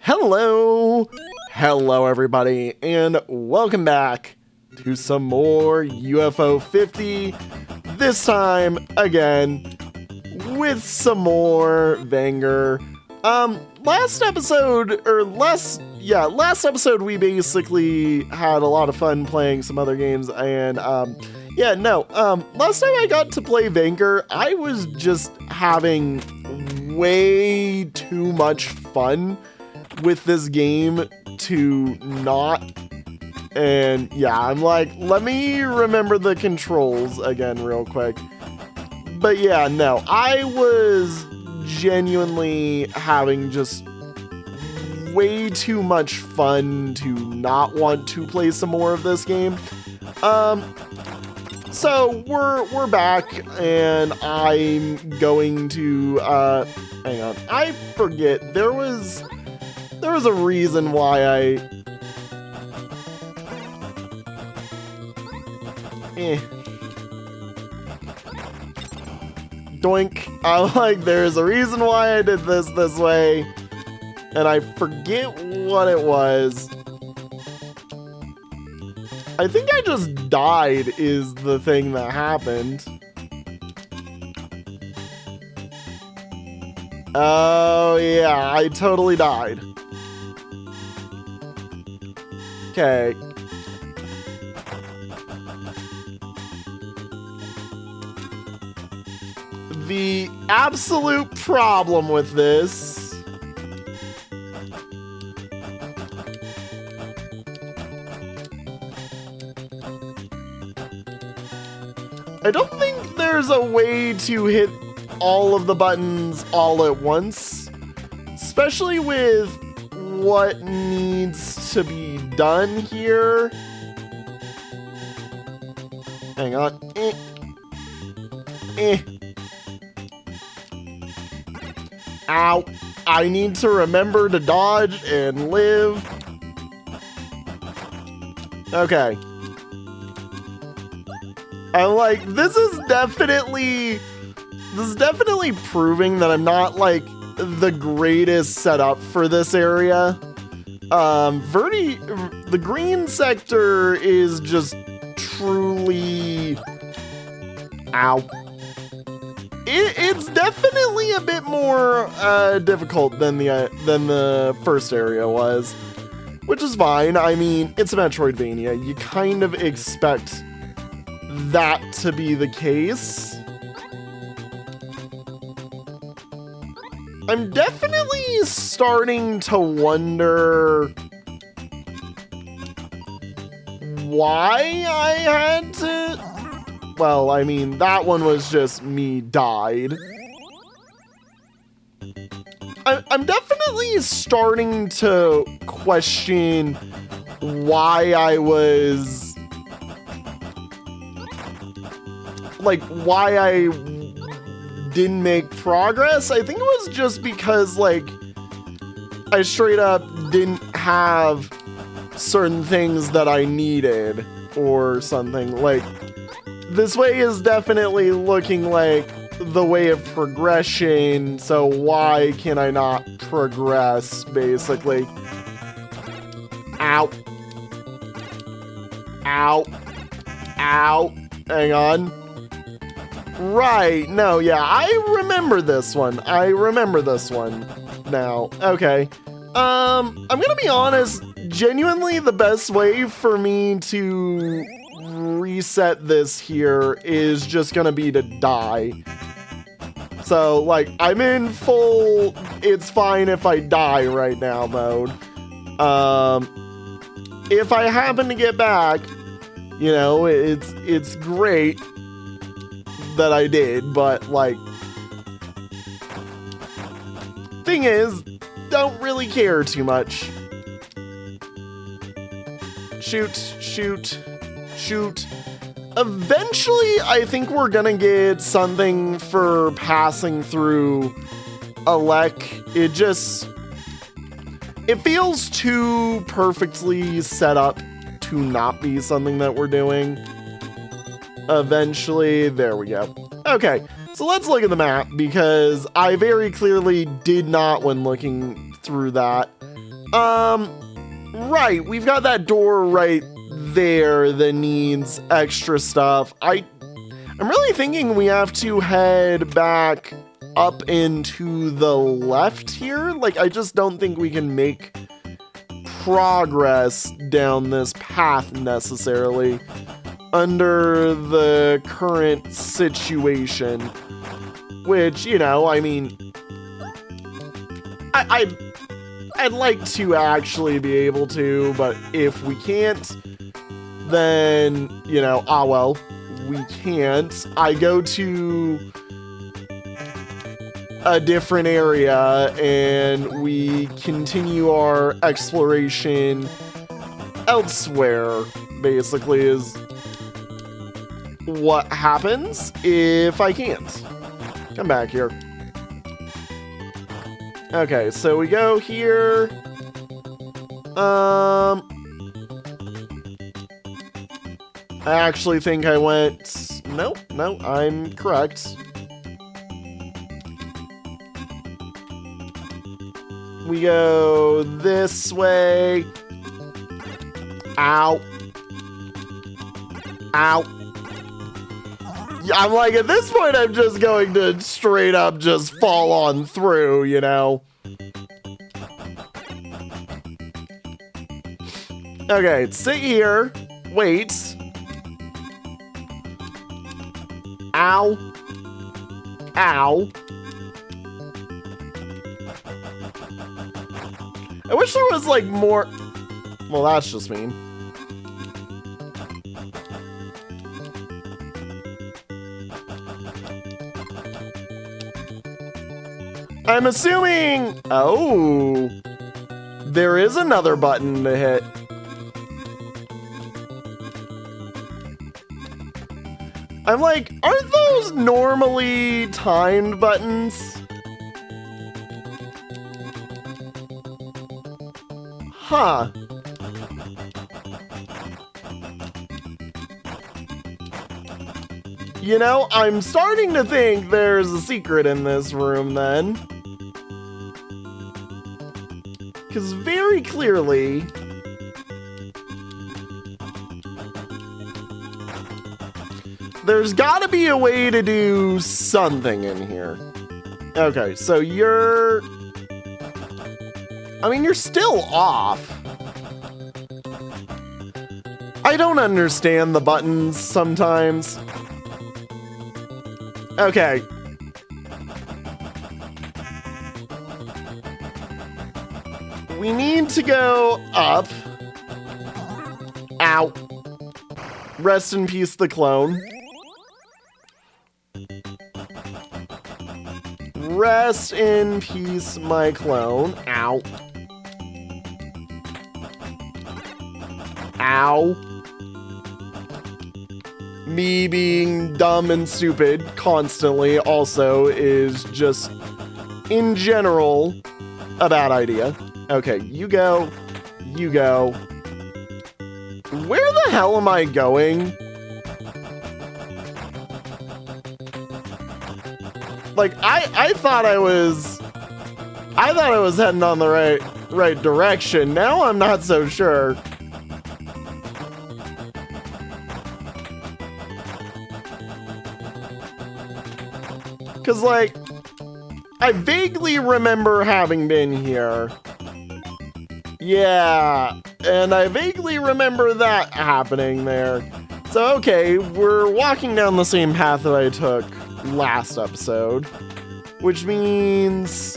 Hello everybody, and welcome back to some more UFO 50, this time again with some more VAINGER. Last episode we basically had a lot of fun playing some other games, and last time I got to play VAINGER, I was just having way too much fun with this game to not. And yeah, I'm like, let me remember the controls again real quick. But yeah, no, I was genuinely having just way too much fun to not want to play some more of this game. So we're back, and I'm going to hang on. I forget, there was a reason why Doink. I'm like, there's a reason why I did this way, and I forget what it was. I think I just died is the thing that happened. Oh yeah, I totally died. Okay. The absolute problem with this I don't think there's a way to hit all of the buttons all at once, especially with what needs to be done here. Hang on. Ow. I need to remember to dodge and live. Okay. I'm like, this is definitely proving that I'm not like the greatest setup for this area. The green sector is just truly, ow. It's definitely a bit more difficult than the first area was, which is fine. I mean, it's a metroidvania. You kind of expect that to be the case. I'm definitely starting to wonder why I had to. Well, I mean, that one was just me died. I'm definitely starting to question why I was, like, why I didn't make progress. I think it was just because, like, I straight up didn't have certain things that I needed or something. Like, this way is definitely looking like the way of progression, so why can I not progress, basically? Ow. Ow. Ow. Hang on. Right, no, yeah, I remember this one now. Okay. I'm gonna be honest, genuinely the best way for me to reset this here is just gonna be to die. So, like, I'm in full it's fine if I die right now mode. If I happen to get back, you know, it's great that I did, but, like, thing is, don't really care too much. Shoot. Eventually, I think we're gonna get something for passing through a lek. It feels too perfectly set up to not be something that we're doing. Eventually, there we go. Okay, so let's look at the map, because I very clearly did not, when looking through that, Right, we've got that door right there that needs extra stuff. I'm really thinking we have to head back up into the left here. Like, I just don't think we can make progress down this path necessarily under the current situation. Which, you know, I mean, I'd like to actually be able to, but if we can't, then, you know, ah well, we can't. I go to a different area and we continue our exploration elsewhere, basically, is what happens if I can't. Come back here. Okay, so we go here. I actually think I went... No, I'm correct. We go this way. Ow. Ow. I'm like, at this point, I'm just going to straight up just fall on through, you know? Okay, sit here. Wait. Ow. Ow. I wish there was, like, more... Well, that's just mean. I'm assuming... Oh. There is another button to hit. I'm like, aren't those normally timed buttons? Huh. You know, I'm starting to think there's a secret in this room then. Because very clearly... there's gotta be a way to do something in here. Okay, so you're... I mean, you're still off. I don't understand the buttons sometimes. Okay. We need to go up. Ow. Rest in peace, the clone. Rest in peace, my clone. Ow. Ow. Me being dumb and stupid constantly also is just, in general, a bad idea. Okay, you go. You go. Where the hell am I going? Like, I thought I was heading on the right direction. Now I'm not so sure. Cause like, I vaguely remember having been here. Yeah, and I vaguely remember that happening there. So okay, we're walking down the same path that I took last episode, which means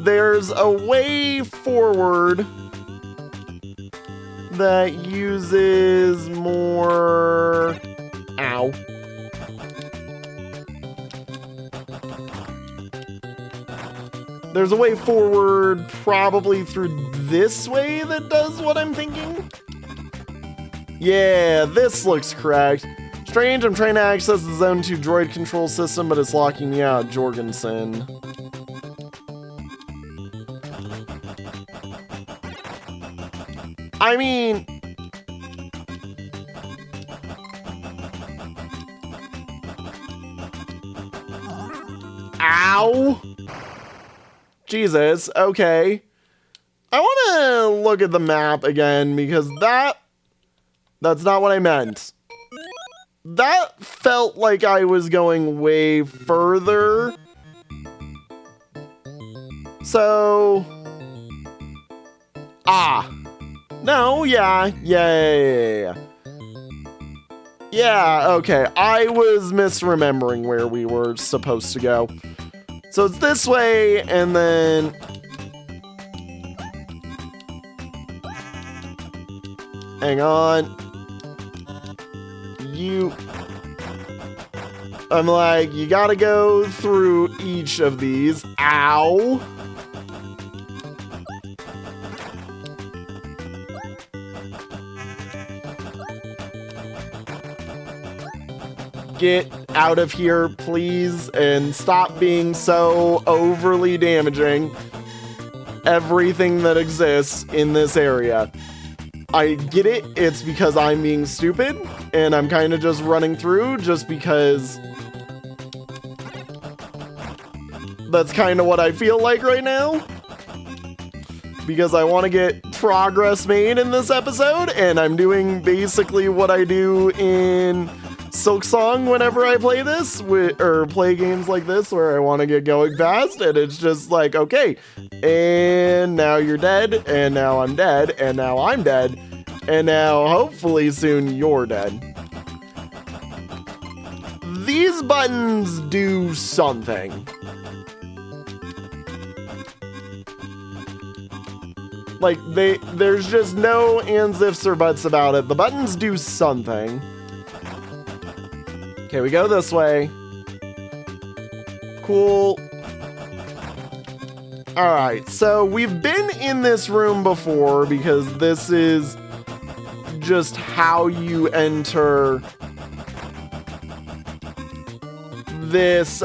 there's a way forward that uses more... Ow. There's a way forward probably through this way that does what I'm thinking? Yeah, this looks correct. Strange, I'm trying to access the Zone 2 droid control system, but it's locking me out, Jorgensen. I mean... Ow! Jesus, okay. I want to look at the map again because that's not what I meant. That felt like I was going way further. So... No, yeah. Yeah, okay. I was misremembering where we were supposed to go. So it's this way, and then... Hang on. I'm like, you gotta go through each of these. Ow! Get out of here, please, and stop being so overly damaging everything that exists in this area. I get it, it's because I'm being stupid, and I'm kind of just running through just because that's kind of what I feel like right now. Because I want to get progress made in this episode, and I'm doing basically what I do in Silk Song whenever I play this, or play games like this where I want to get going fast, and it's just like, okay, and now you're dead, and now I'm dead, and now I'm dead, and now hopefully soon you're dead. These buttons do something. Like, there's just no ands, ifs, or buts about it. The buttons do something. Okay, we go this way. Cool. Alright, so we've been in this room before because this is just how you enter this,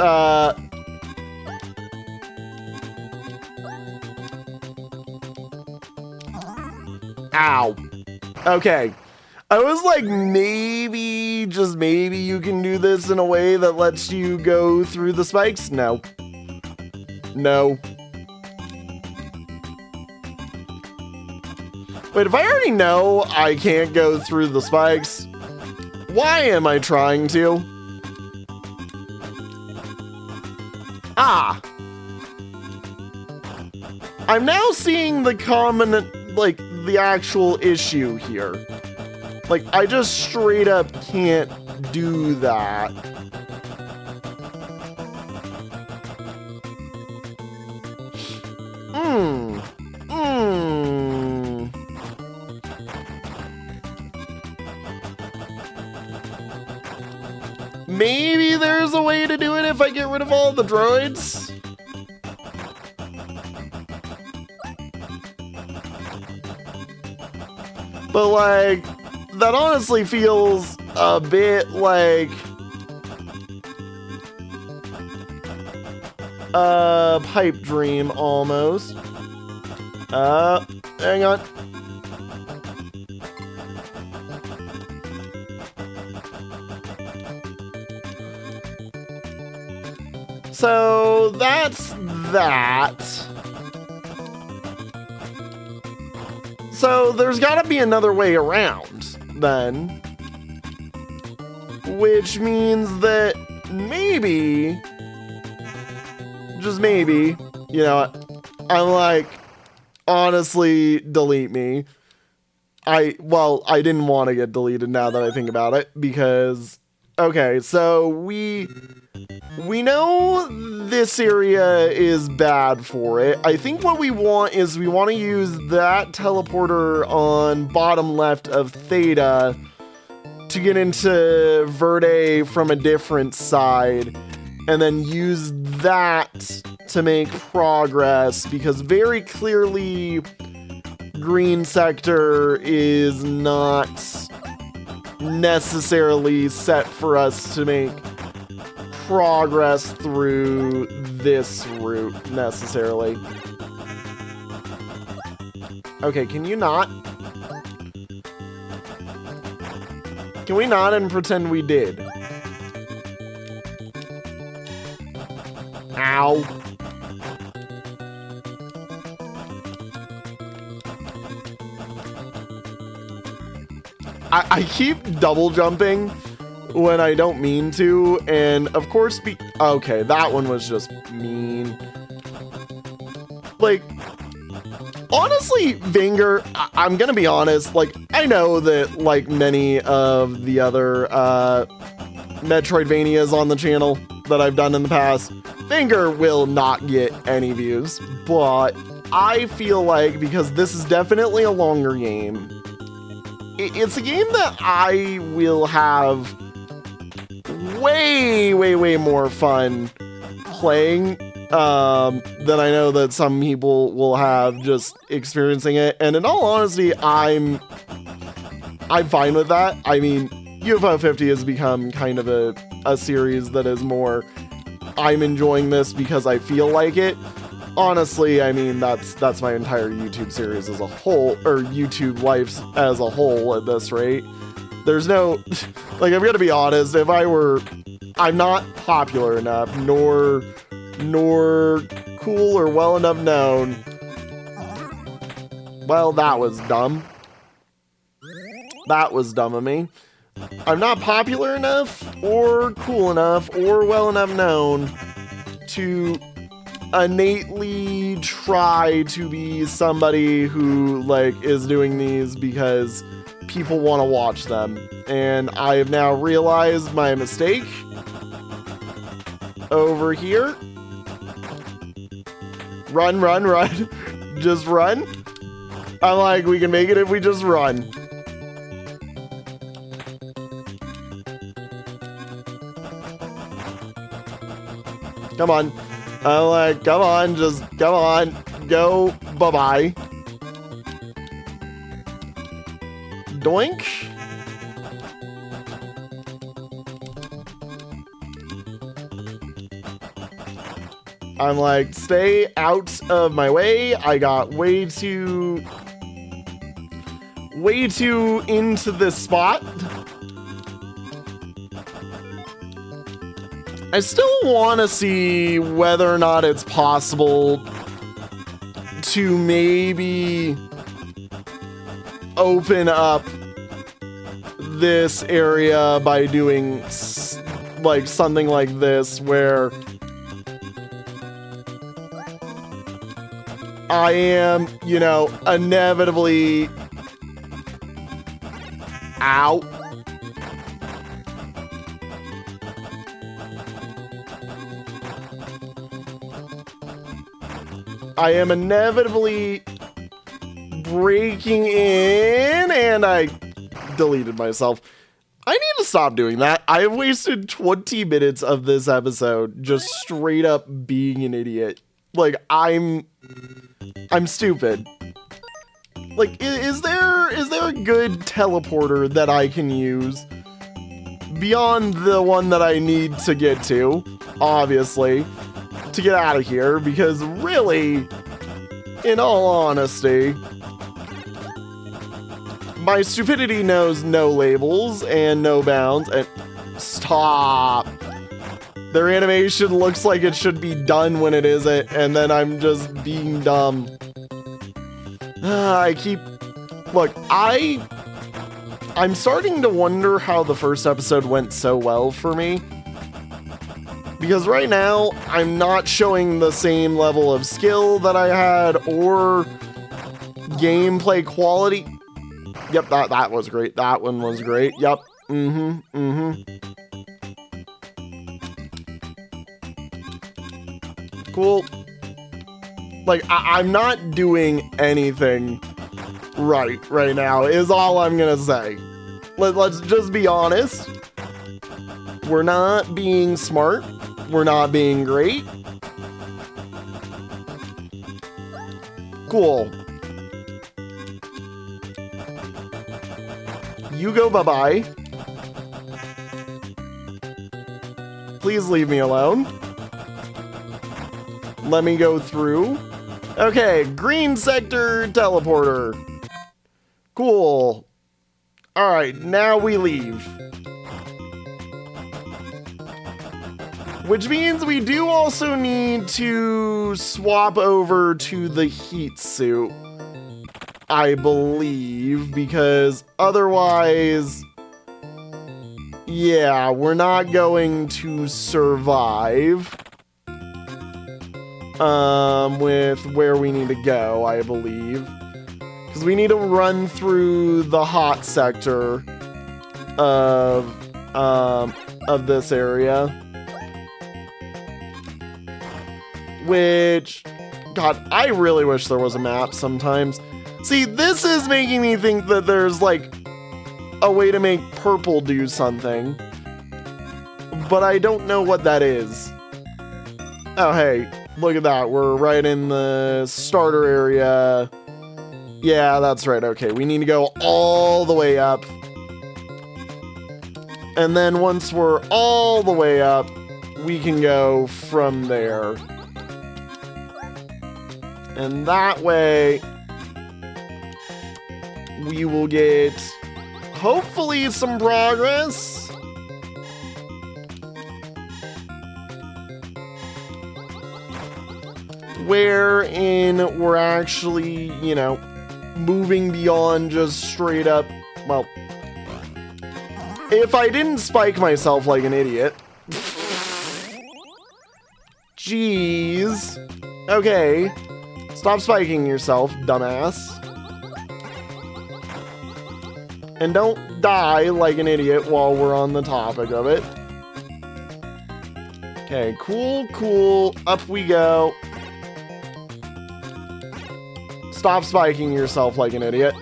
Ow. Okay. I was like, maybe, just maybe you can do this in a way that lets you go through the spikes. No. No. Wait, if I already know I can't go through the spikes, why am I trying to? I'm now seeing the common, like, the actual issue here. Like, I just straight up can't do that. Maybe there's a way to do it if I get rid of all the droids? But, like, that honestly feels a bit like a pipe dream, almost. Hang on. So, that's that. So there's gotta be another way around, then. Which means that maybe, just maybe, you know, I'm like, honestly, delete me. I didn't want to get deleted now that I think about it, because, okay, so we know this area is bad for it. I think what we want is we want to use that teleporter on bottom left of Theta to get into Verde from a different side, and then use that to make progress, because very clearly green sector is not necessarily set for us to make progress through this route necessarily. Okay, can you not? Can we not and pretend we did? Ow. I keep double jumping when I don't mean to, and of course, okay, that one was just mean. Like, honestly, VAINGER, I'm gonna be honest, like, I know that, like many of the other metroidvanias on the channel that I've done in the past, VAINGER will not get any views, but I feel like, because this is definitely a longer game, it's a game that I will have way more fun playing than I know that some people will have just experiencing it. And in all honesty, I'm fine with that. I mean, UFO 50 has become kind of a series that is more, I'm enjoying this because I feel like it. Honestly, I mean, that's my entire YouTube series as a whole, or YouTube life as a whole at this rate. There's no, like, I'm gonna be honest, I'm not popular enough, nor cool or well enough known. Well, that was dumb. That was dumb of me. I'm not popular enough, or cool enough, or well enough known to innately try to be somebody who, like, is doing these because people want to watch them. And I have now realized my mistake. Over here. Run. Just run. I'm like, we can make it if we just run. Come on. I'm like, come on, just come on. Go. Bye-bye. Doink. I'm like, stay out of my way. I got way too into this spot. I still want to see whether or not it's possible to maybe open up this area by doing like something like this, where I am, you know, inevitably out. I am inevitably breaking in, and I deleted myself. I need to stop doing that. I have wasted 20 minutes of this episode just straight up being an idiot. Like, I'm stupid. Like, is there a good teleporter that I can use beyond the one that I need to get to, obviously, to get out of here? Because really, in all honesty, my stupidity knows no labels and no bounds. And stop. Their animation looks like it should be done when it isn't, and then I'm just being dumb. Look, I'm starting to wonder how the first episode went so well for me. Because right now, I'm not showing the same level of skill that I had, or gameplay quality. Yep, that was great. That one was great. Yep. Cool. Like, I'm not doing anything right now, is all I'm gonna say. Let's just be honest. We're not being smart. We're not being great. Cool. You go bye-bye. Please leave me alone. Let me go through. Okay, green sector teleporter. Cool. Alright, now we leave. Which means we do also need to swap over to the heat suit. I believe, because otherwise, yeah, we're not going to survive with where we need to go, I believe. Because we need to run through the hot sector of this area. Which, God, I really wish there was a map sometimes. See, this is making me think that there's, like, a way to make purple do something. But I don't know what that is. Oh, hey, look at that. We're right in the starter area. Yeah, that's right. Okay, we need to go all the way up. And then once we're all the way up, we can go from there. And that way, we will get, hopefully, some progress. Wherein we're actually, you know, moving beyond just straight up, well, if I didn't spike myself like an idiot. Jeez. Okay. Stop spiking yourself, dumbass. And don't die like an idiot while we're on the topic of it. Okay, cool, cool. Up we go. Stop spiking yourself like an idiot.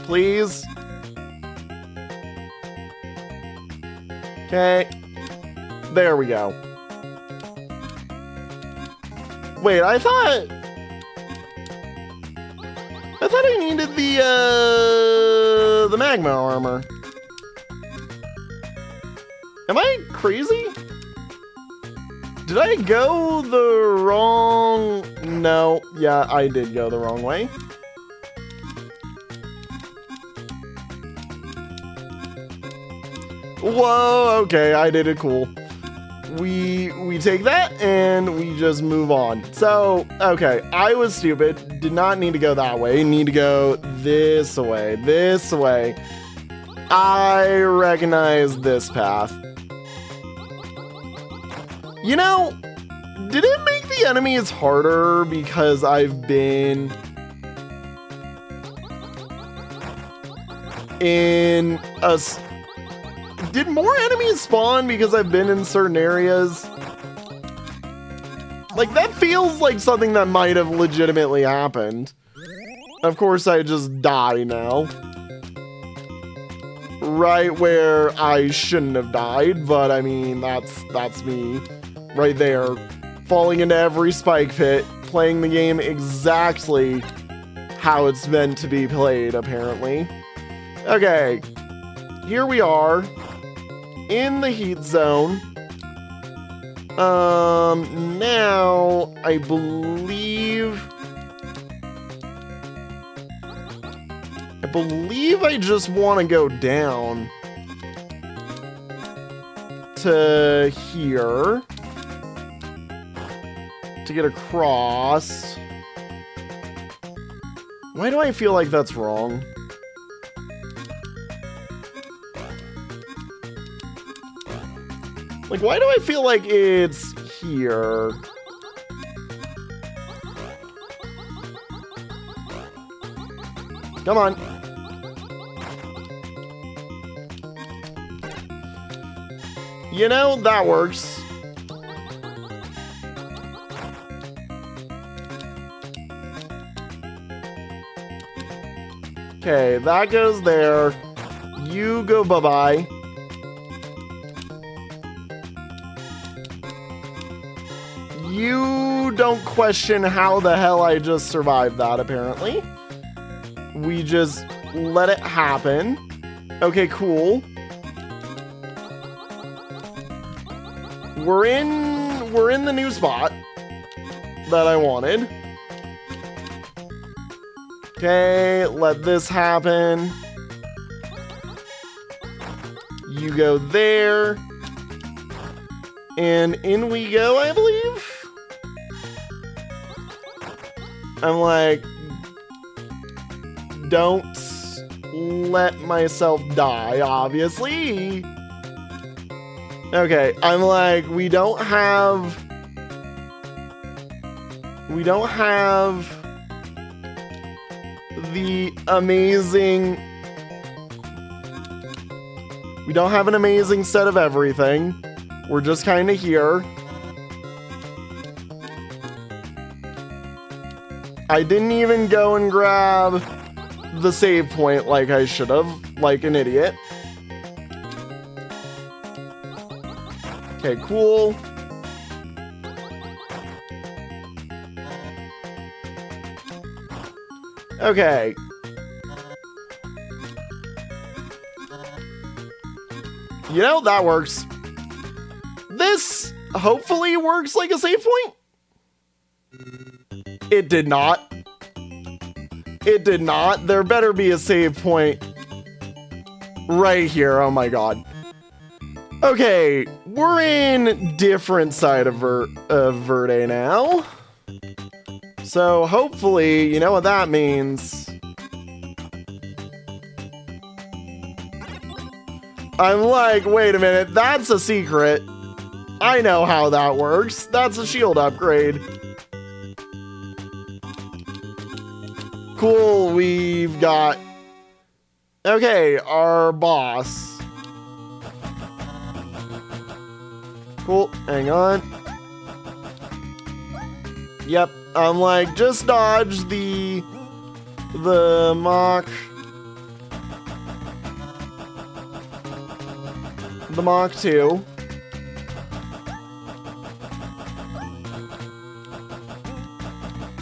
Please. Okay. There we go. Wait, I thought I needed the magma armor. Am I crazy? Did I go the wrong... No. Yeah, I did go the wrong way. Whoa, okay, I did it cool. We take that and we just move on. So, okay, I was stupid. Did not need to go that way. Need to go this way. This way. I recognize this path. You know, did it make the enemies harder because I've been in a... Did more enemies spawn because I've been in certain areas? Like, that feels like something that might have legitimately happened. Of course, I just die now. Right where I shouldn't have died, but I mean, that's me. Right there. Falling into every spike pit, playing the game exactly how it's meant to be played, apparently. Okay. Here we are. In the heat zone. Now, I believe I just want to go down to here to get across. Why do I feel like that's wrong? Like, why do I feel like it's here? Come on. You know, that works. Okay, that goes there. You go bye-bye. You don't question how the hell I just survived that, apparently. We just let it happen. Okay, cool. We're in the new spot that I wanted. Okay, let this happen. You go there. And in we go, I believe. I'm like, don't let myself die, obviously. Okay, I'm like, we don't have the amazing, we don't have an amazing set of everything. We're just kind of here. I didn't even go and grab the save point like I should have, like an idiot. Okay, cool. Okay. You know, that works. This hopefully works like a save point. It did not. It did not. There better be a save point right here. Oh my god. Okay, we're in different side of Verde now. So hopefully, you know what that means. I'm like, wait a minute, that's a secret. I know how that works. That's a shield upgrade. Cool, we've got... Okay, our boss. Cool, hang on. Yep, I'm like, just dodge the Mach 2.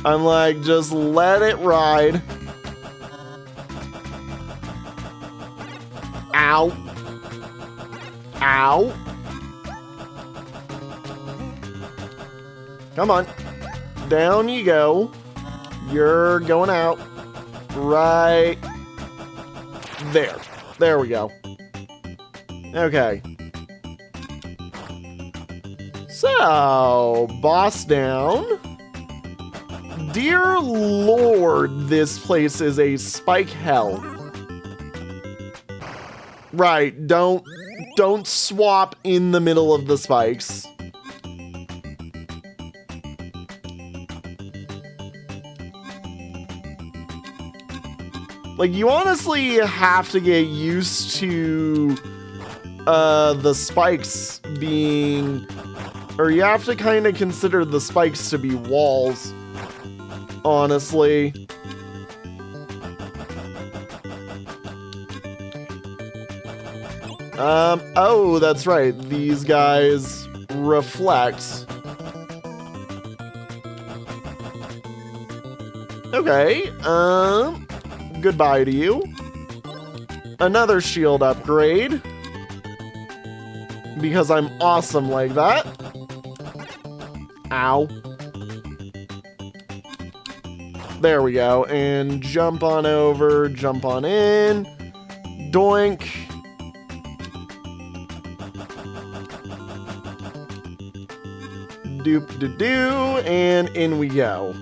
I'm like, just let it ride. Ow. Ow. Come on. Down you go. You're going out. Right there. There we go. Okay. So, boss down. Dear Lord, this place is a spike hell. Right, don't swap in the middle of the spikes. Like, you honestly have to get used to the spikes being... Or you have to kind of consider the spikes to be walls. Honestly. Oh, that's right. These guys reflect. Okay, goodbye to you. Another shield upgrade. Because I'm awesome like that. Ow. There we go. And jump on over, jump on in. Doink. Doop-de-doo. And in we go.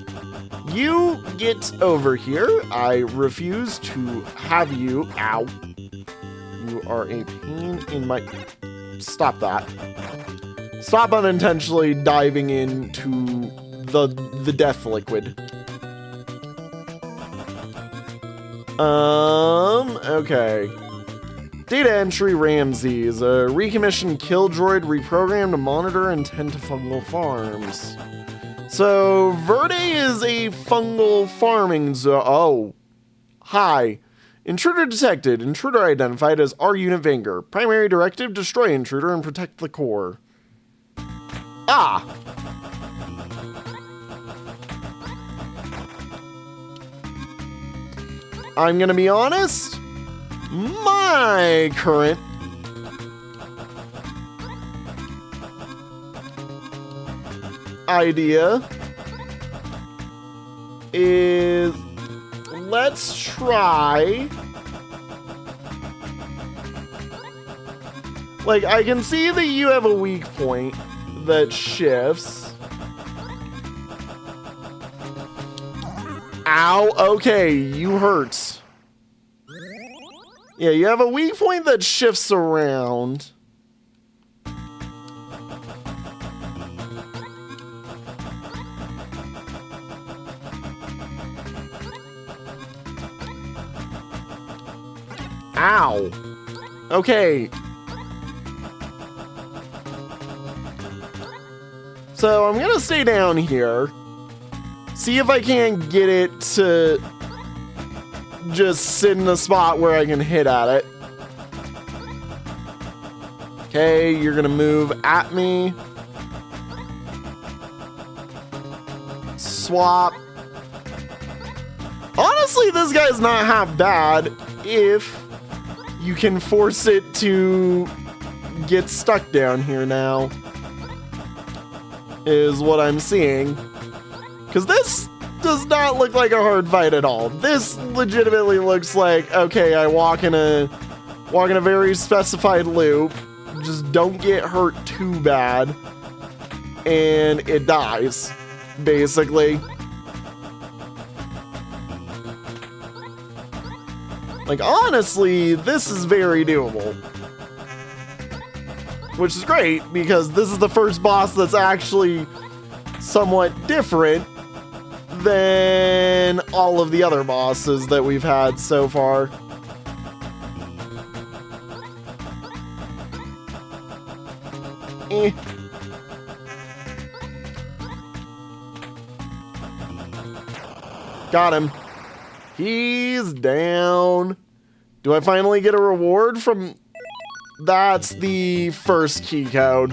You get over here. I refuse to have you. Ow. You are a pain in my... Stop that. Stop unintentionally diving into the death liquid. Okay. Data entry Ramses. A recommissioned kill droid reprogrammed to monitor and tend to fungal farms. So, Verde is a fungal farming zone. Oh. Hi. Intruder detected. Intruder identified as our unit VAINGER. Primary directive, destroy intruder and protect the core. Ah! I'm gonna be honest. My current idea is let's try. Like, I can see that you have a weak point that shifts. Ow, okay, you hurt. Yeah, you have a weak point that shifts around. Ow. Okay. So I'm gonna stay down here. See if I can't get it to just sit in a spot where I can hit at it. Okay, you're gonna move at me. Swap. Honestly, this guy's not half bad if you can force it to get stuck down here now, is what I'm seeing. Because this does not look like a hard fight at all. This legitimately looks like, okay, I walk in a very specified loop, just don't get hurt too bad, and it dies, basically. Like, honestly, this is very doable. Which is great, because this is the first boss that's actually somewhat different than all of the other bosses that we've had so far. Got him. He's down. Do I finally get a reward from... That's the first key code.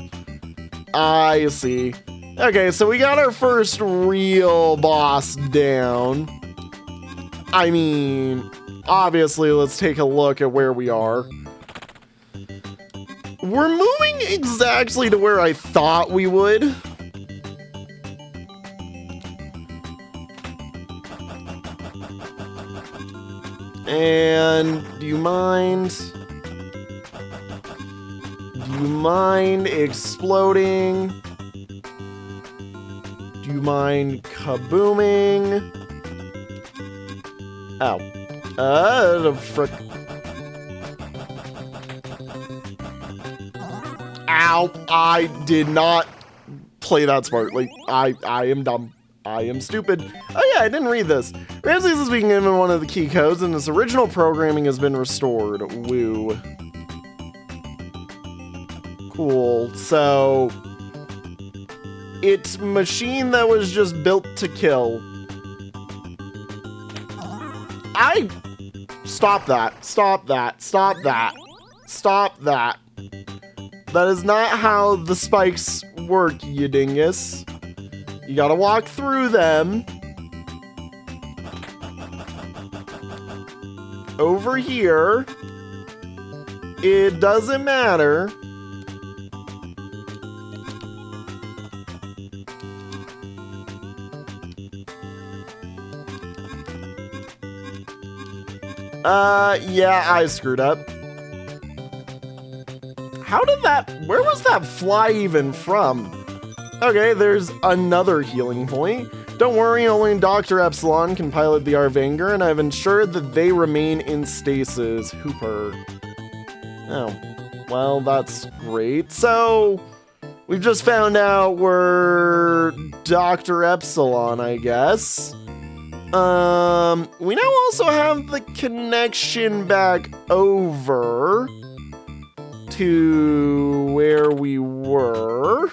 I see. Okay, so we got our first real boss down. I mean, obviously, let's take a look at where we are. We're moving exactly to where I thought we would. And do you mind exploding? Do you mind kabooming? Ow. The frick. Ow, I did not play that smartly. I am dumb. I am stupid. Oh yeah, I didn't read this. Ramses is being given one of the key codes and its original programming has been restored. Woo. Cool. So it's machine that was just built to kill. Stop that. Stop that. Stop that. Stop that. That is not how the spikes work, you dingus. You gotta walk through them. Over here. It doesn't matter. Yeah, I screwed up. Where was that fly even from? Okay, there's another healing point. Don't worry, only Dr. Epsilon can pilot the VAINGER, and I've ensured that they remain in stasis. Hooper. Oh, well, that's great. So, we've just found out we're Dr. Epsilon, I guess. We now also have the connection back over to where we were.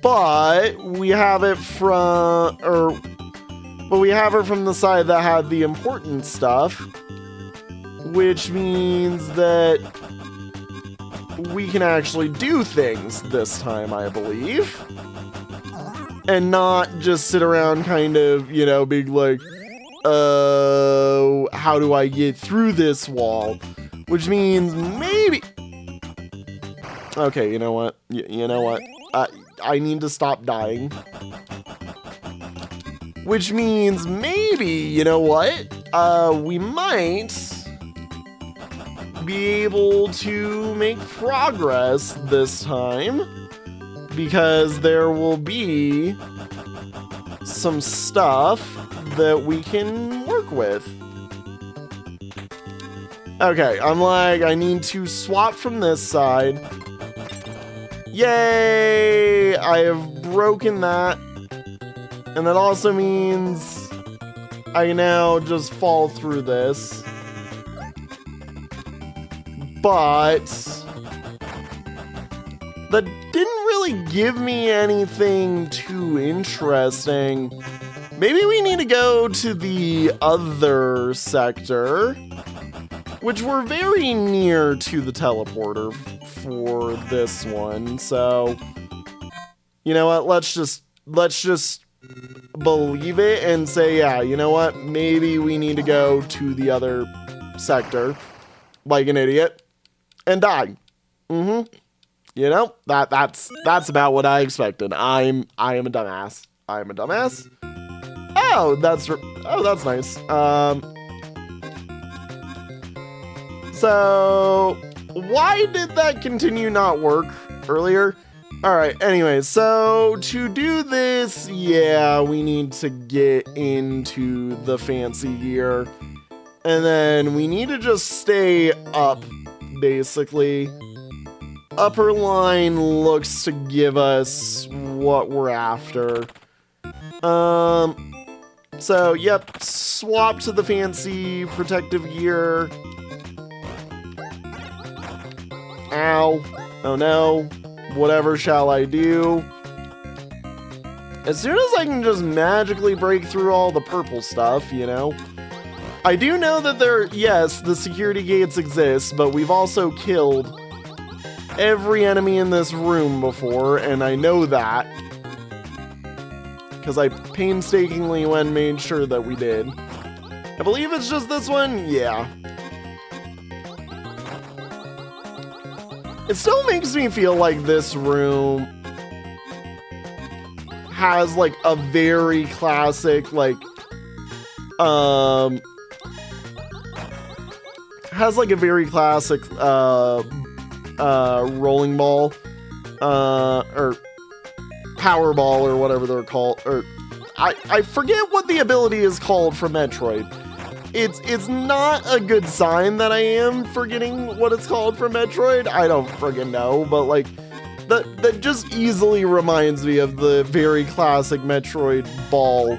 But we have it from, we have it from the side that had the important stuff, which means that we can actually do things this time, I believe. And not just sit around kind of, you know, being like, how do I get through this wall? Which means maybe... Okay, you know what? You know what? I need to stop dying. Which means maybe, you know what? We might be able to make progress this time, because there will be some stuff that we can work with. Okay, I'm like, I need to swap from this side. Yay! I have broken that. And that also means I can now just fall through this. But that didn't really give me anything too interesting. Maybe we need to go to the other sector, which we're very near to the teleporter for this one. So, you know what? Let's just believe it and say, yeah, you know what? Maybe we need to go to the other sector like an idiot and die. You know, that's about what I expected. I am a dumbass. I am a dumbass. Oh, that's nice. So why did that continue not work earlier? All right, anyway, so to do this, yeah, we need to get into the fancy gear. And then we need to just stay up, basically. Upper line looks to give us what we're after. So, yep, swap to the fancy protective gear. Ow. Oh no. Whatever shall I do? As soon as I can just magically break through all the purple stuff, you know? I do know that yes, the security gates exist, but we've also killed every enemy in this room before, and I know that. Because I painstakingly made sure that we did. I believe it's just this one? Yeah. It still makes me feel like this room has like a very classic, like, has like a very classic, rolling ball, or power ball, or whatever they're called, or I forget what the ability is called for Metroid. It's not a good sign that I am forgetting what it's called for Metroid. I don't friggin' know, but like that just easily reminds me of the very classic Metroid ball,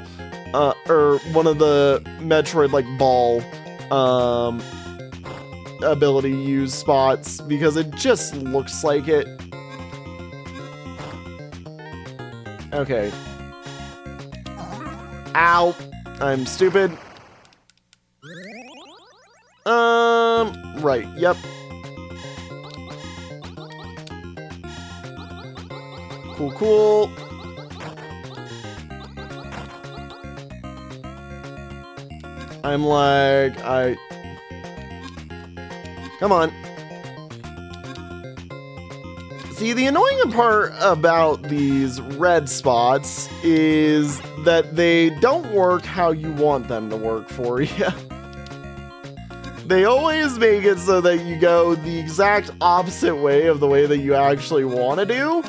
or one of the Metroid like ball ability use spots, because it just looks like it. Okay. Ow. I'm stupid. Right, yep. Cool. I'm like, come on. See, the annoying part about these red spots is that they don't work how you want them to work for you. They always make it so that you go the exact opposite way of the way that you actually want to do.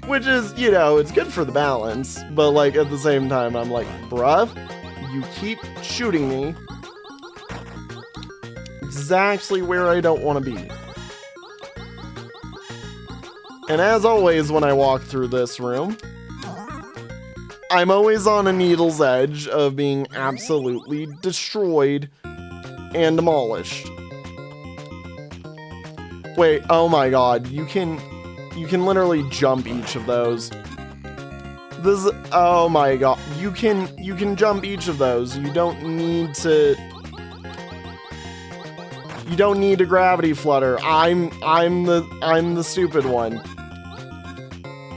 Which is, you know, it's good for the balance. But, like, at the same time, I'm like, bruh, you keep shooting me exactly where I don't want to be. And as always, when I walk through this room, I'm always on a needle's edge of being absolutely destroyed and demolished. Wait, oh my god, you can literally jump each of those. This is, oh my god, you can jump each of those. You don't need to gravity flutter. I'm the stupid one.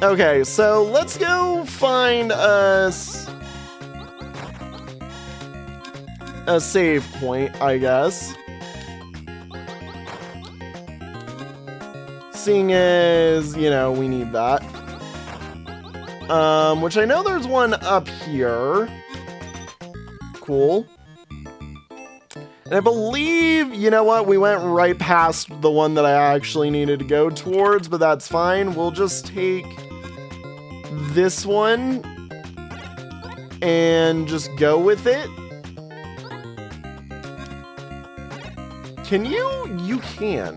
Okay, so let's go find us a save point, I guess. Seeing as, you know, we need that. Which I know there's one up here. Cool. And And I believe, you know what, we went right past the one that I actually needed to go towards, but that's fine. We'll just take this one and just go with it. Can you? You can.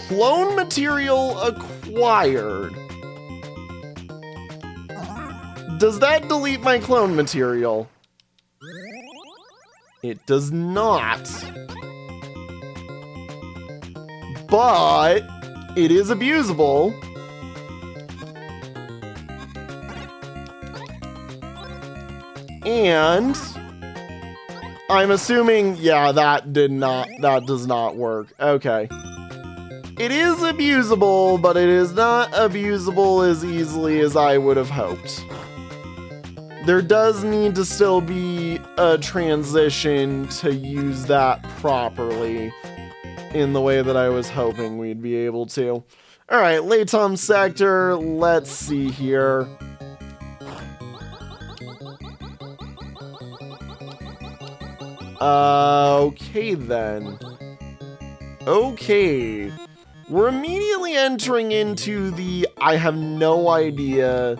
Clone material acquired. Does that delete my clone material? It does not. But it is abusable. And I'm assuming, yeah, that does not work. Okay. It is abusable, but it is not abusable as easily as I would have hoped. There does need to still be a transition to use that properly in the way that I was hoping we'd be able to. All right, Latom Sector, let's see here. Okay then. Okay. We're immediately entering into the I have no idea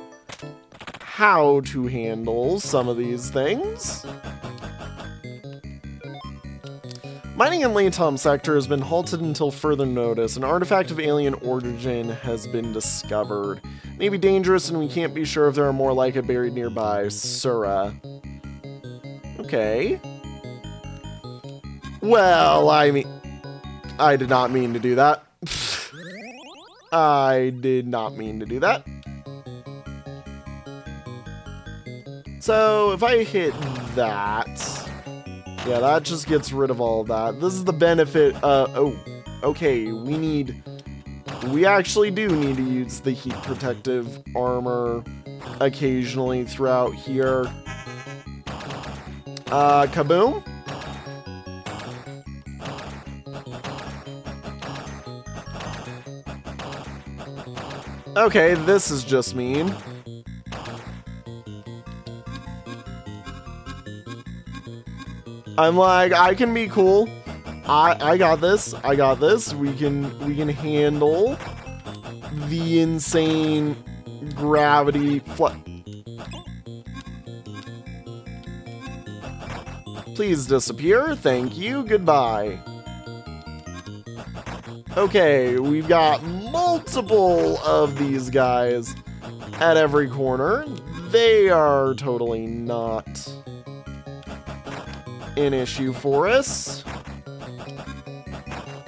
how to handle some of these things. Mining in Latom Sector has been halted until further notice. An artifact of alien origin has been discovered. It may be dangerous and we can't be sure if there are more like it buried nearby. Sura. Okay. Well, I mean, I did not mean to do that. I did not mean to do that. So if I hit that, yeah, that just gets rid of all of that. This is the benefit. Oh, okay. We actually do need to use the heat protective armor occasionally throughout here. Kaboom. Okay, this is just mean. I'm like, I can be cool. I got this. I got this. We can handle the insane gravity Please disappear. Thank you. Goodbye. Okay, we've got multiple of these guys at every corner. They are totally not an issue for us.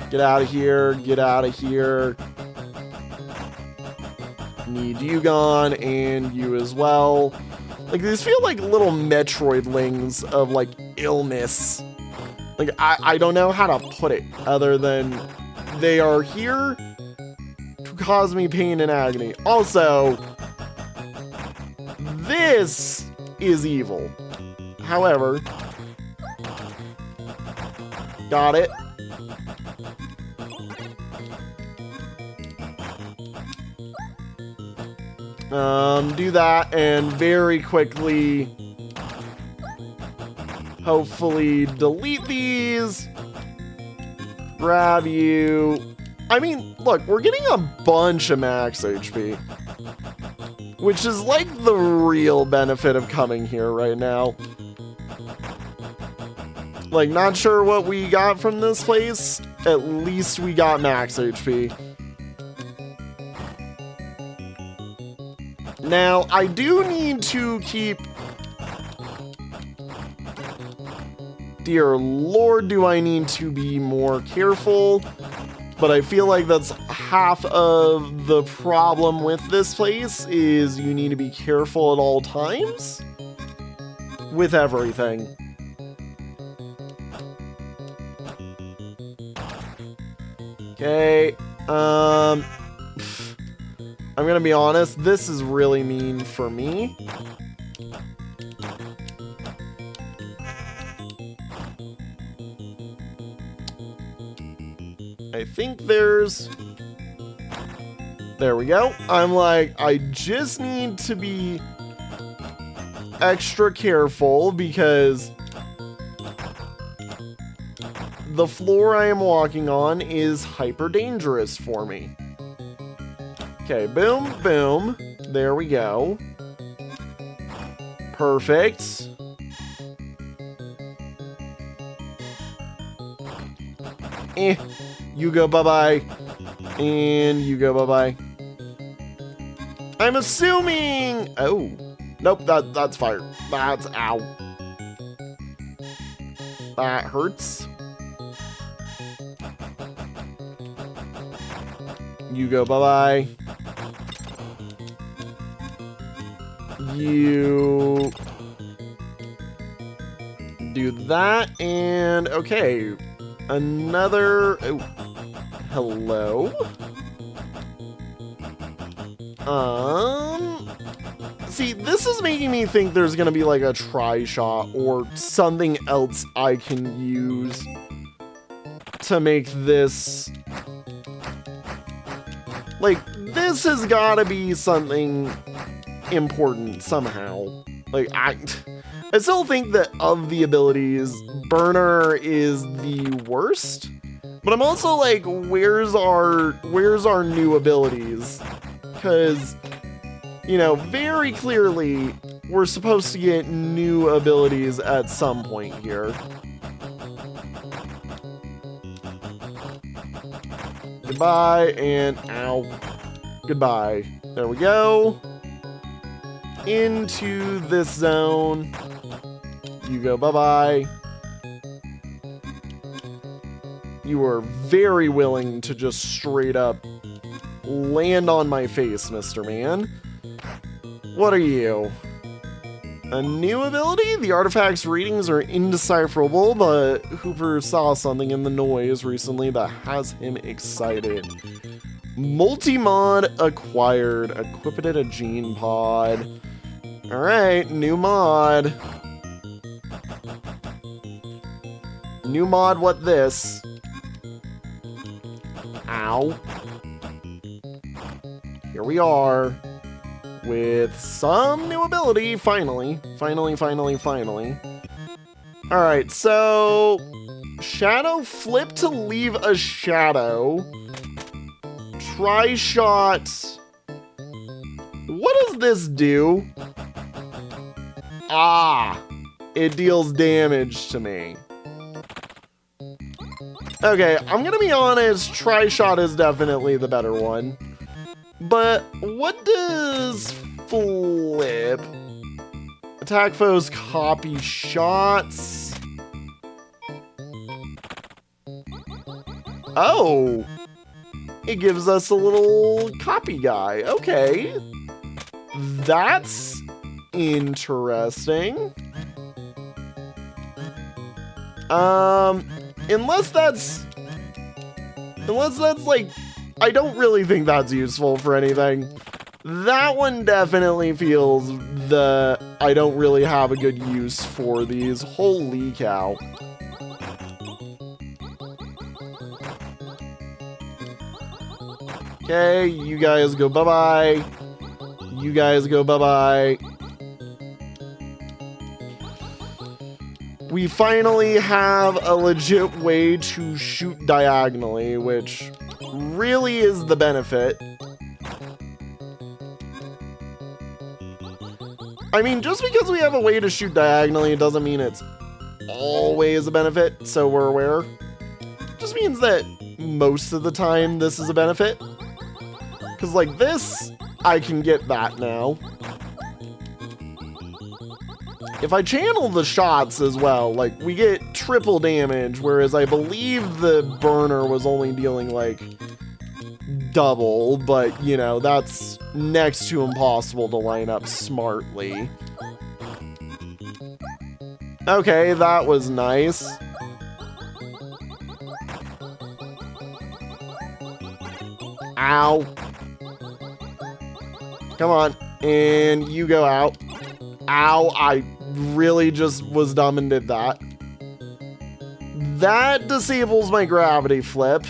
Get out of here. Get out of here. Need you gone and you as well. Like, these feel like little Metroidlings of, like, illness. Like, I don't know how to put it other than they are here to cause me pain and agony. Also, this is evil. However, got it. Do that and very quickly, hopefully delete these. Grab you. I mean, look, we're getting a bunch of max HP, which is like the real benefit of coming here right now. Like, not sure what we got from this place. At least we got max HP. Now, I do need to keep... Dear Lord, do I need to be more careful? But I feel like that's half of the problem with this place, is you need to be careful at all times with everything. Okay, I'm gonna be honest, this is really mean for me. I think there's... There we go. I'm like, I just need to be extra careful because the floor I am walking on is hyper dangerous for me. Okay, boom, boom. There we go. Perfect. You go bye-bye. And you go bye-bye. I'm assuming... Oh. Nope, that's fire. That's... Ow. That hurts. You go bye-bye. You... do that, and... Okay. Another... Oh. Hello? See, this is making me think there's gonna be like a tri-shot or something else I can use to make this... Like, this has gotta be something important somehow. Like, I still think that of the abilities, Burner is the worst. But I'm also like, where's our new abilities? Because, you know, very clearly, we're supposed to get new abilities at some point here. Goodbye, and ow. Goodbye. There we go. Into this zone. You go bye-bye. You are very willing to just straight up land on my face, Mr. Man. What are you? A new ability? The artifact's readings are indecipherable, but Hooper saw something in the noise recently that has him excited. Multi-mod acquired. Equipped at a gene pod. Alright, new mod. New mod, what this? Ow. Here we are. With some new ability, finally. Finally. Alright, so... Shadow flip to leave a shadow. Tri-shot. What does this do? Ah! It deals damage to me. Okay, I'm gonna be honest, Tri-shot is definitely the better one. But what does flip? Attack foes, copy shots. Oh! It gives us a little copy guy. Okay. That's interesting. Unless that's like, I don't really think that's useful for anything. That one definitely feels that I don't really have a good use for these. Holy cow. Okay, you guys go bye-bye. You guys go bye-bye. We finally have a legit way to shoot diagonally, which really is the benefit. I mean, just because we have a way to shoot diagonally doesn't mean it's always a benefit, so we're aware. Just means that most of the time this is a benefit. Because like this, I can get that now. If I channel the shots as well, like, we get triple damage, whereas I believe the burner was only dealing, like, double, but, you know, that's next to impossible to line up smartly. Okay, that was nice. Ow. Come on, and you go out. Ow, I really just was dumb and did that. That disables my gravity flip.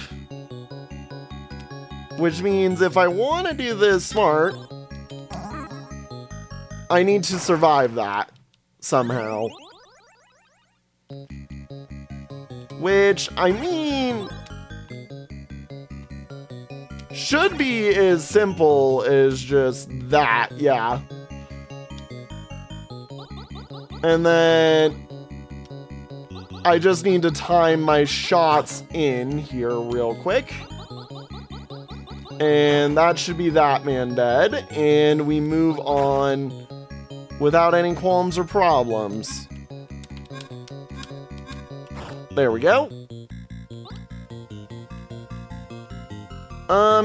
Which means if I want to do this smart, I need to survive that. somehow. Which, I mean, should be as simple as just that, yeah. And then I just need to time my shots in here real quick. And that should be that man dead. And we move on without any qualms or problems. There we go.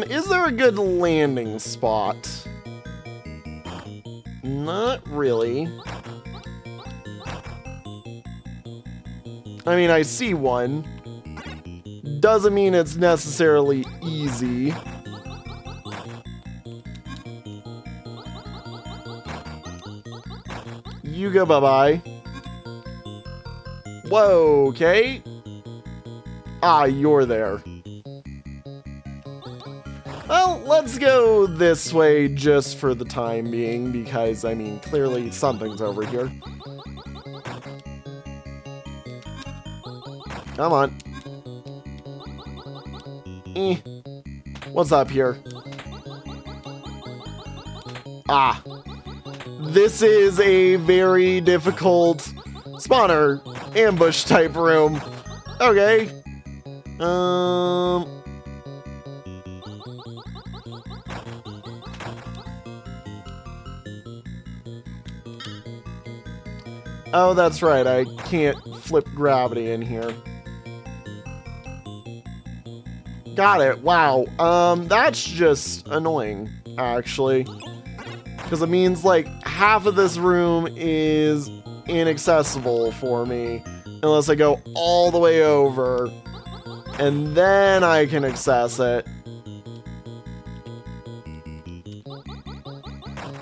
Is there a good landing spot? Not really. I mean, I see one. Doesn't mean it's necessarily easy. You go bye-bye. Whoa, okay. Ah, you're there. Well, let's go this way just for the time being, because, I mean, clearly something's over here. Come on. What's up here? Ah. This is a very difficult spawner ambush type room. Okay. Oh, that's right. I can't flip gravity in here. Got it. Wow. That's just annoying, actually. Because it means, like, half of this room is inaccessible for me unless I go all the way over, and then I can access it.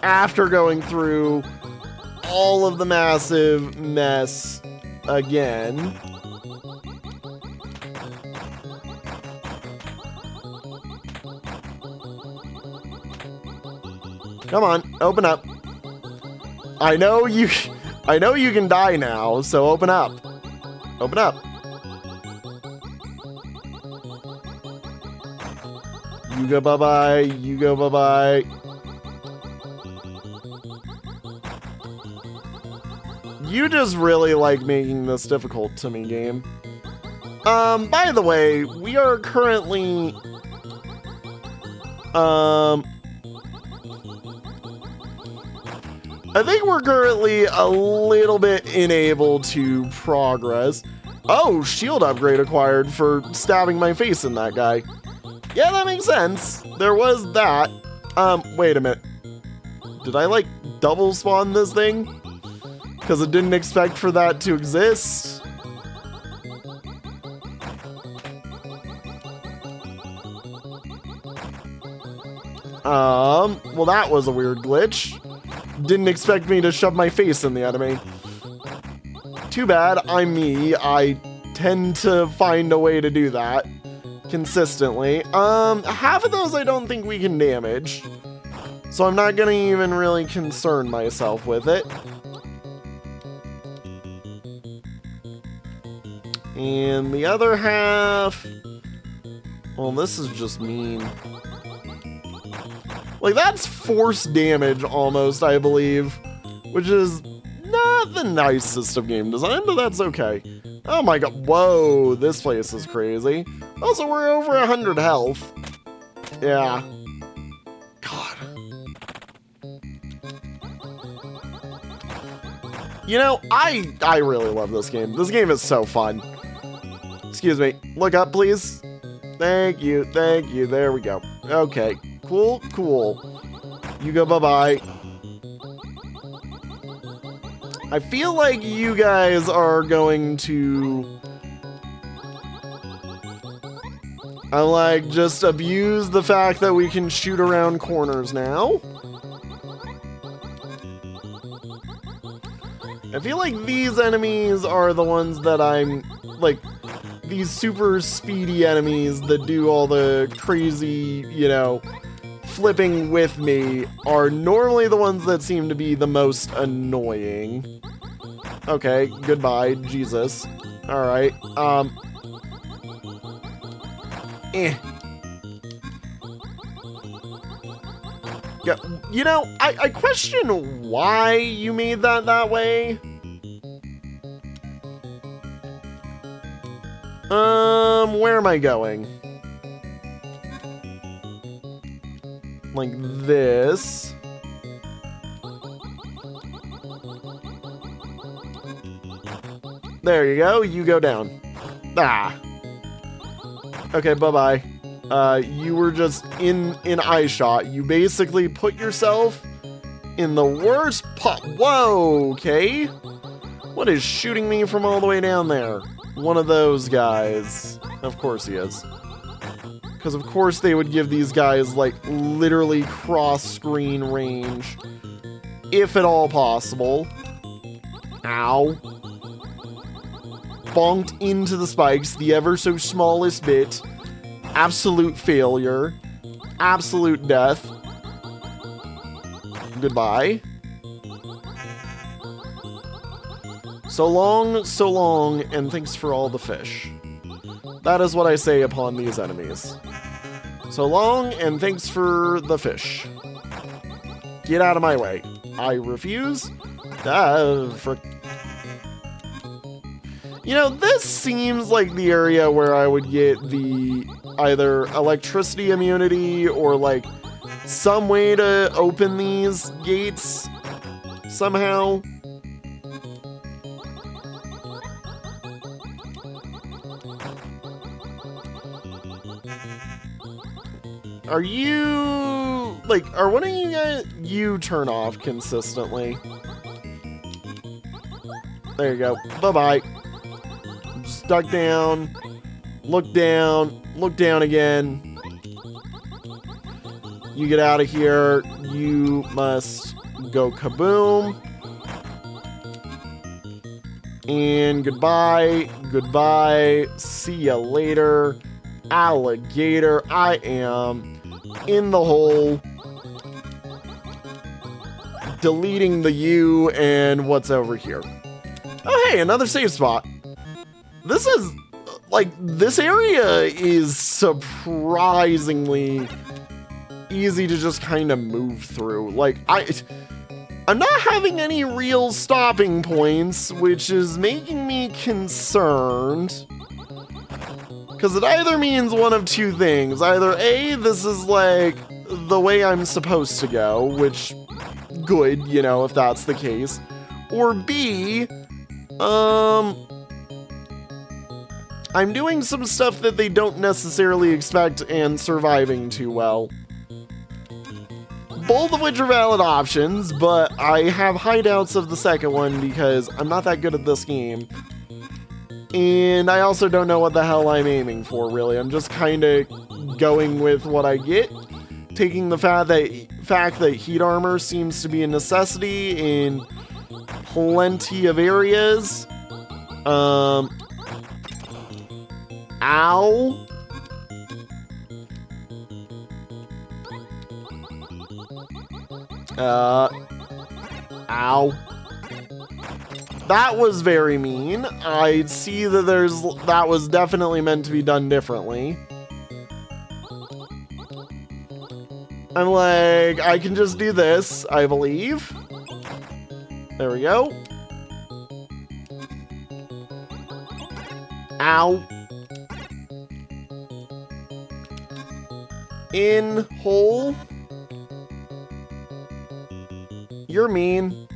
After going through all of the massive mess again. Come on, open up. I know you can die now, so open up. Open up. You go bye-bye, you go bye-bye. You just really like making this difficult to me, game. By the way, we are currently I think we're currently a little bit unable to progress. Oh, shield upgrade acquired for stabbing my face in that guy. Yeah, that makes sense. There was that. Wait a minute. Did I, like, double spawn this thing? Because I didn't expect for that to exist. Well, that was a weird glitch. Didn't expect me to shove my face in the enemy. Too bad, I'm me. I tend to find a way to do that consistently. Half of those I don't think we can damage, so I'm not gonna even really concern myself with it. And the other half, well, this is just mean. Like, that's force damage almost, I believe, which is not the nicest of game design, but that's okay. Oh my god, whoa, this place is crazy. Also, we're over 100 health. Yeah. God. You know, I really love this game. This game is so fun. Excuse me. Look up, please. Thank you, thank you. There we go. Okay. Cool, cool. You go bye-bye. I feel like you guys are going to like just abuse the fact that we can shoot around corners now. I feel like these enemies are the ones that I'm like, these super speedy enemies that do all the crazy, you know, flipping with me are normally the ones that seem to be the most annoying. Okay, goodbye, Jesus. Alright, eh. Yeah, you know, I question why you made that way. Where am I going? Like this. There you go, you go down. Ah. Okay, bye-bye. You were just in eye shot. You basically put yourself in the worst pot. Whoa, okay. What is shooting me from all the way down there? One of those guys. Of course he is. Because of course they would give these guys, like, literally cross-screen range. If at all possible. Ow. Bonked into the spikes, the ever so smallest bit. Absolute failure. Absolute death. Goodbye. So long, and thanks for all the fish. That is what I say upon these enemies. So long, and thanks for the fish. Get out of my way. I refuse. You know, this seems like the area where I would get the either electricity immunity or like some way to open these gates somehow. Are you like, are one of you guys, you turn off consistently? There you go. Bye-bye. Stuck down. Look down again. You get out of here. You must go kaboom. And goodbye. Goodbye. See ya later. Alligator. I am in the hole. Deleting the U and what's over here. Oh, hey, another save spot. This is, like, this area is surprisingly easy to just kind of move through. Like, I'm not having any real stopping points, which is making me concerned. Because it either means one of two things. Either A, this is, like, the way I'm supposed to go, which, good, you know, if that's the case. Or B, I'm doing some stuff that they don't necessarily expect and surviving too well. Both of which are valid options, but I have high doubts of the second one because I'm not that good at this game. And I also don't know what the hell I'm aiming for, really. I'm just kind of going with what I get, taking the fact that heat armor seems to be a necessity in plenty of areas. Ow. Ow. That was very mean. I see that that was definitely meant to be done differently. I'm like, I can just do this, I believe. There we go. Ow. In hole. You're mean.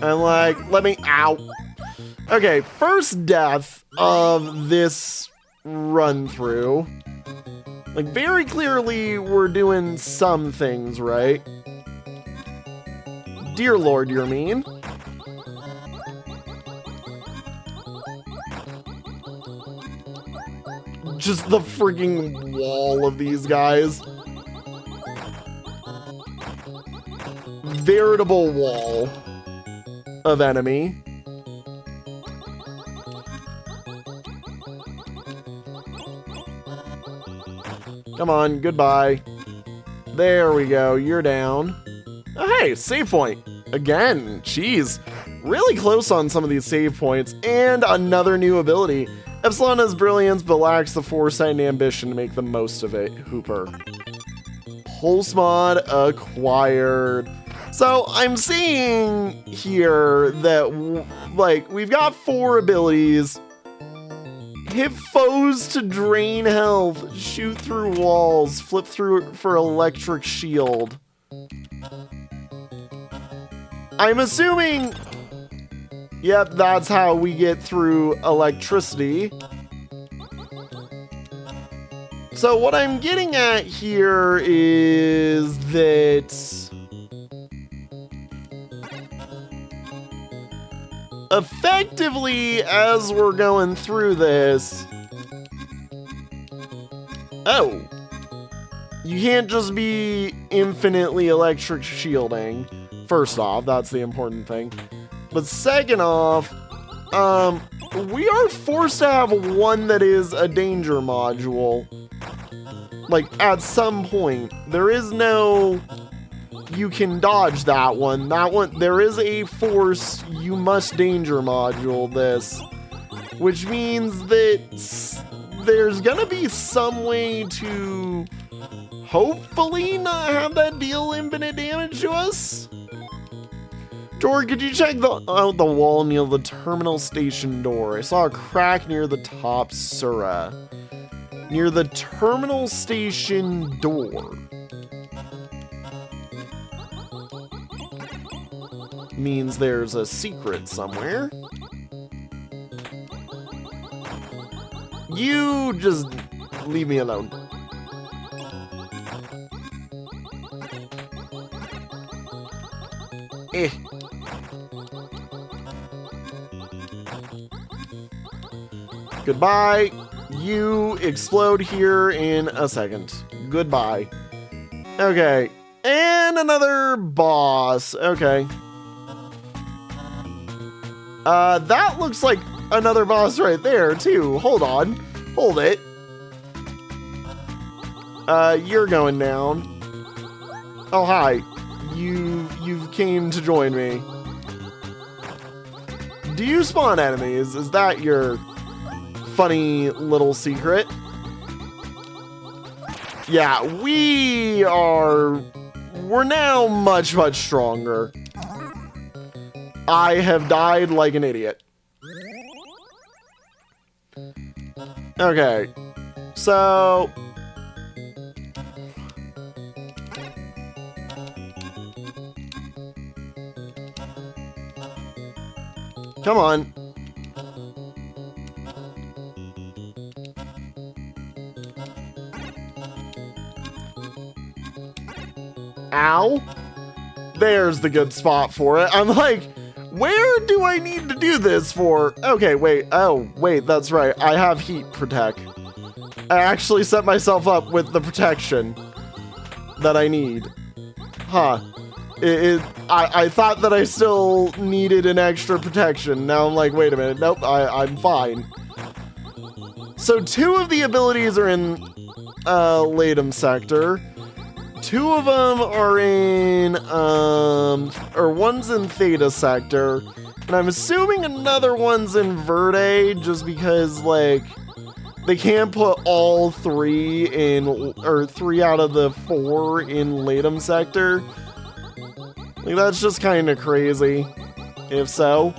I'm like, let me, ow. Okay, first death of this run through. Like, very clearly we're doing some things right. Dear Lord, you're mean. Just the freaking wall of these guys. Veritable wall of enemy. Come on, goodbye. There we go. You're down. Oh, hey, save point. Again, jeez. Really close on some of these save points. And another new ability. Epsilon has brilliance, but lacks the foresight and ambition to make the most of it. Hooper. Pulse mod acquired. So I'm seeing here that, like, we've got 4 abilities. Hit foes to drain health, shoot through walls, flip through for electric shield. I'm assuming, yep, that's how we get through electricity. So what I'm getting at here is that effectively, as we're going through this, oh, you can't just be infinitely electric shielding. First off, that's the important thing. But second off, we are forced to have one that is a danger module. Like, at some point, there is no, you can dodge that one. That one, there is a force, you must danger module this. Which means that there's gonna be some way to hopefully not have that deal infinite damage to us. Door, could you check out the wall near the terminal station door? I saw a crack near the top, Sura. Near the terminal station door. Means there's a secret somewhere. You just leave me alone. Eh. Goodbye. You explode here in a second. Goodbye. Okay. And another boss. Okay. That looks like another boss right there, too. Hold on. Hold it. You're going down. Oh, hi. You've came to join me. Do you spawn enemies? Is that your funny little secret? Yeah, we're now much, much stronger. I have died like an idiot. Okay, so come on. Ow. There's the good spot for it. I'm like, where do I need to do this for? Okay, wait. Oh, wait, that's right. I have heat protect. I actually set myself up with the protection that I need. Huh. I thought that I still needed an extra protection. Now I'm like, wait a minute. Nope, I'm fine. So 2 of the abilities are in Latum sector. 2 of them are in, or one's in Theta sector, and I'm assuming another one's in Verde, just because, like, they can't put all 3 in, or 3 out of the 4 in Latum sector. Like, that's just kind of crazy, if so.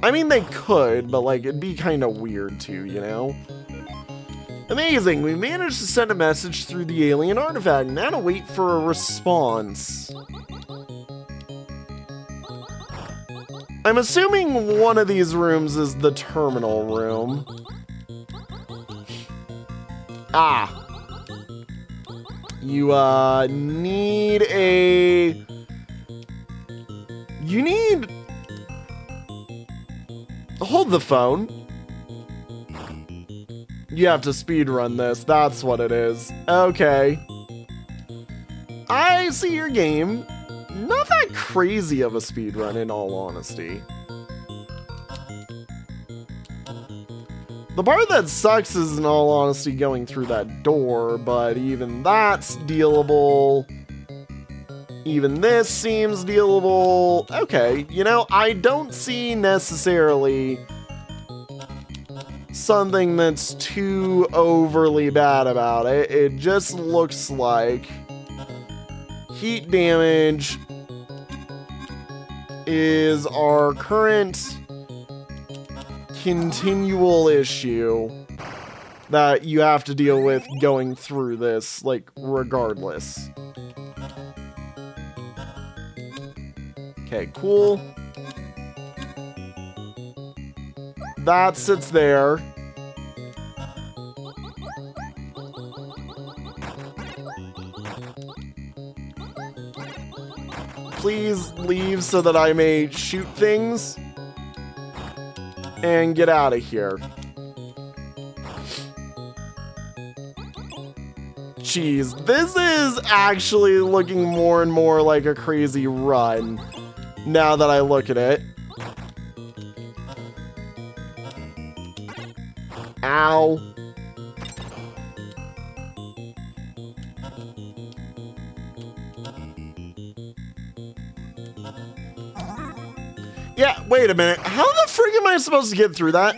I mean, they could, but, like, it'd be kind of weird, too, you know? Amazing! We managed to send a message through the alien artifact. Now to wait for a response. I'm assuming one of these rooms is the terminal room. Ah. You, need a... You need... Hold the phone. You have to speedrun this. That's what it is. Okay. I see your game. Not that crazy of a speedrun, in all honesty. The part that sucks is, in all honesty, going through that door, but even that's dealable. Even this seems dealable. Okay, you know, I don't see necessarily something that's too overly bad about it. It just looks like heat damage is our current continual issue that you have to deal with going through this, like, regardless. Okay, cool. That sits there. Please leave so that I may shoot things and get out of here. Jeez, this is actually looking more and more like a crazy run now that I look at it. Ow. Yeah, wait a minute. How the frick am I supposed to get through that?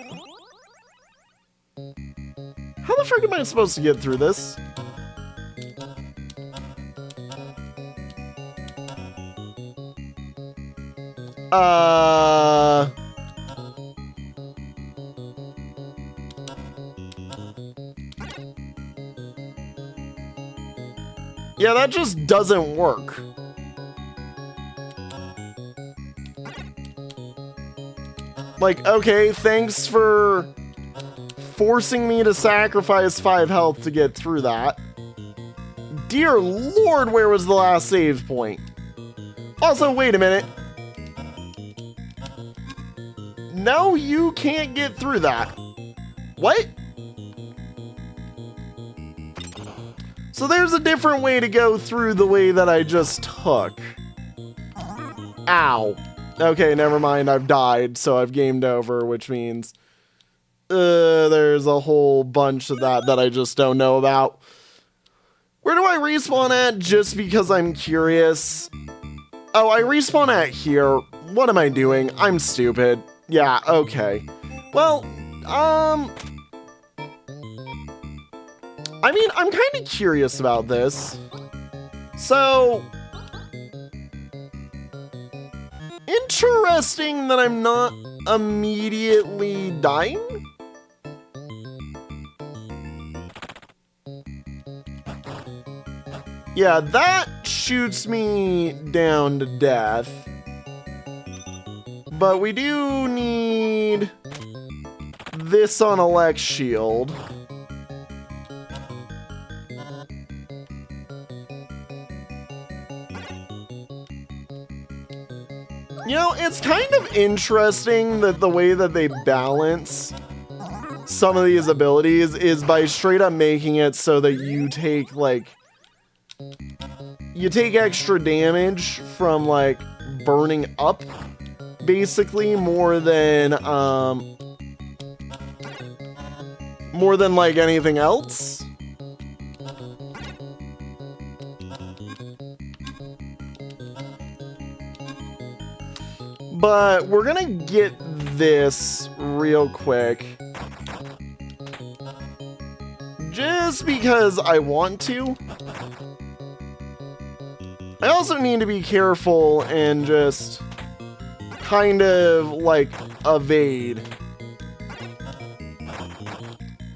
How the frick am I supposed to get through this? Yeah, that just doesn't work. Like, okay, thanks for forcing me to sacrifice 5 health to get through that. Dear Lord, where was the last save point? Also, wait a minute. No, you can't get through that. What? So there's a different way to go through the way that I just took. Ow. Okay, never mind. I've died, so I've gamed over, which means there's a whole bunch of that I just don't know about. Where do I respawn at just because I'm curious? Oh, I respawn at here. What am I doing? I'm stupid. Yeah, okay. Well, I mean, I'm kind of curious about this. So, interesting that I'm not immediately dying. Yeah, that shoots me down to death. But we do need this on a Lex shield. You know, it's kind of interesting that the way that they balance some of these abilities is by straight up making it so that you take, like, you take extra damage from, like, burning up, basically, more than, like, anything else. But we're gonna get this real quick. Just because I want to. I also need to be careful and just kind of like evade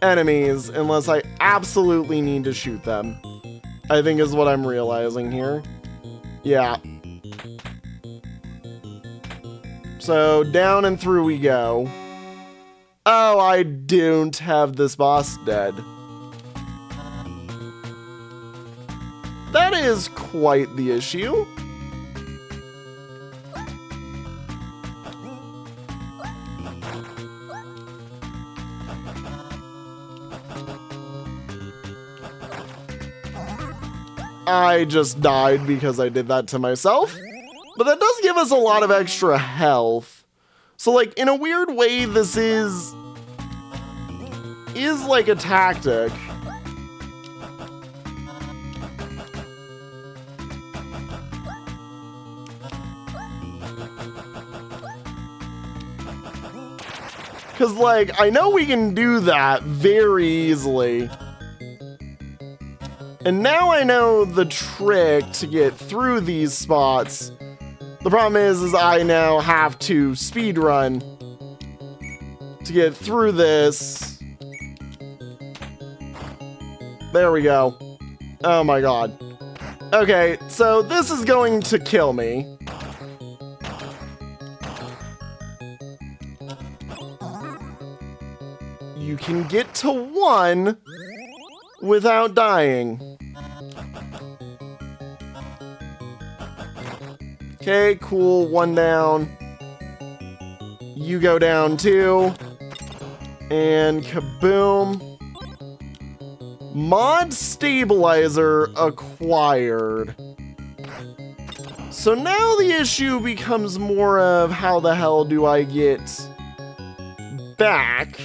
enemies unless I absolutely need to shoot them, I think is what I'm realizing here. Yeah. So down and through we go. Oh, I don't have this boss dead. That is quite the issue. I just died because I did that to myself. But that does give us a lot of extra health. So, like, in a weird way, this is is like a tactic. Because, like, I know we can do that very easily. And now I know the trick to get through these spots. The problem is I now have to speedrun to get through this. There we go. Oh my god. Okay, so this is going to kill me. You can get to 1 without dying. Okay, cool. 1 down. You go down 2. And kaboom. Mod stabilizer acquired. So now the issue becomes more of how the hell do I get back?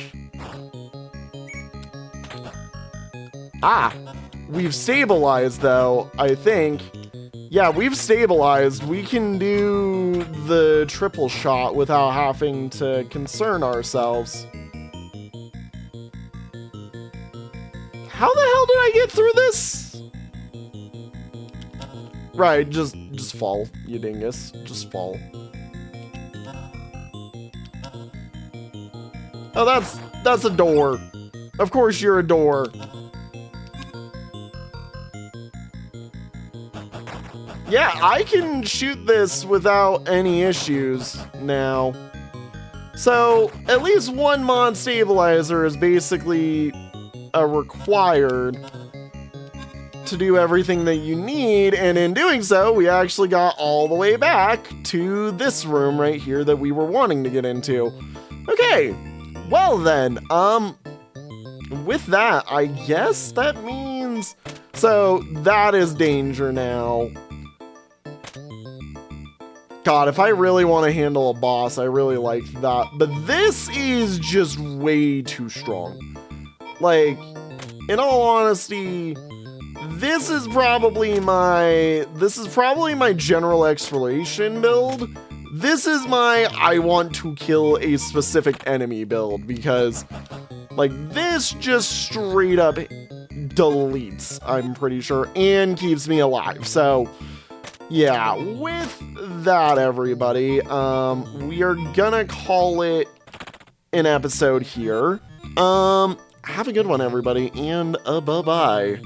Ah, we've stabilized though, I think. Yeah, we've stabilized. We can do the triple shot without having to concern ourselves. How the hell did I get through this? Right, just fall, you dingus. Just fall. Oh, that's a door. Of course you're a door. Yeah, I can shoot this without any issues now. So, at least 1 mod stabilizer is basically required to do everything that you need, and in doing so, we actually got all the way back to this room right here that we were wanting to get into. Okay, well then, with that, I guess that means... So, that is danger now. God, if I really want to handle a boss, I really like that. But this is just way too strong. Like, in all honesty, this is probably my general exploration build. This is my I want to kill a specific enemy build, because like this just straight up deletes, I'm pretty sure, and keeps me alive. So yeah, with that, everybody, we are gonna call it an episode here. Have a good one, everybody, and bye-bye.